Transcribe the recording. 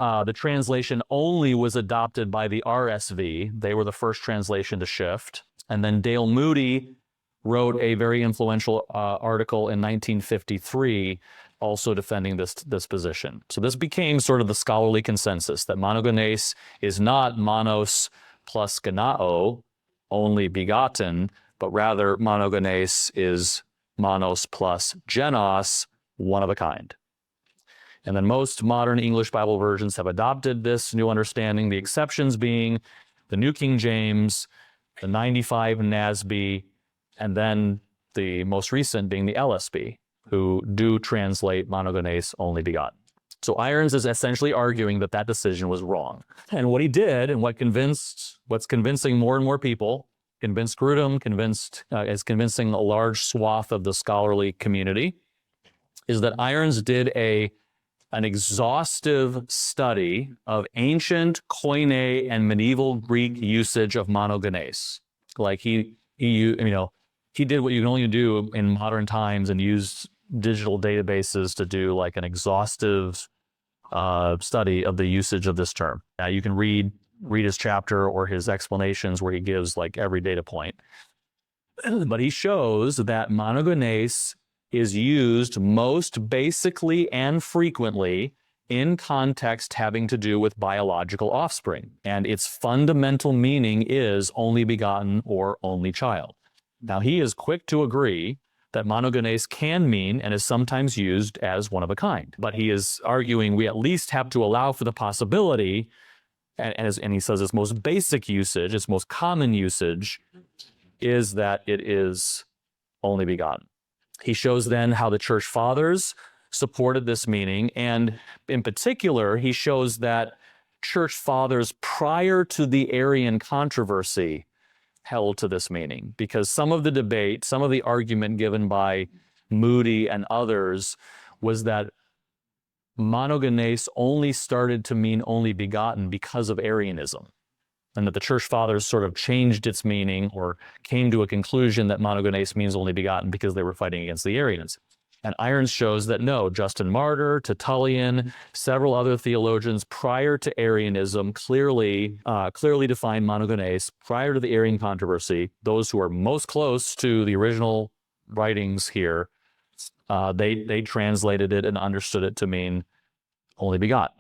the translation only was adopted by the RSV. They were the first translation to shift. And then Dale Moody wrote a very influential article in 1953 also defending this position. So this became sort of the scholarly consensus that monogenēs is not monos plus genao, only begotten, but rather monogenēs is monos plus genos, one of a kind. And then most modern English Bible versions have adopted this new understanding, the exceptions being the New King James, the 95 NASB, and then the most recent being the LSB, who do translate monogenēs only begotten. So Irons is essentially arguing that that decision was wrong. And what he did, and what's convincing more and more people, convinced Grudem, is convincing a large swath of the scholarly community, is that Irons did an exhaustive study of ancient Koine and medieval Greek usage of monogenēs. Like he did what you can only do in modern times and used digital databases to do like an exhaustive study of the usage of this term. Now you can read his chapter or his explanations where he gives like every data point. But he shows that monogenēs is used most basically and frequently in context having to do with biological offspring. And its fundamental meaning is only begotten or only child. Now, he is quick to agree that monogenēs can mean and is sometimes used as one of a kind. But he is arguing we at least have to allow for the possibility, and he says its most basic usage, its most common usage, is that it is only begotten. He shows then how the church fathers supported this meaning, and in particular, he shows that church fathers prior to the Arian controversy held to this meaning, because some of the debate, some of the argument given by Moody and others was that monogenēs only started to mean only begotten because of Arianism, and that the church fathers sort of changed its meaning or came to a conclusion that monogenēs means only begotten because they were fighting against the Arians. And Irons shows that no, Justin Martyr, Tertullian, several other theologians prior to Arianism clearly defined monogenēs prior to the Arian controversy. Those who are most close to the original writings here, they translated it and understood it to mean only begotten.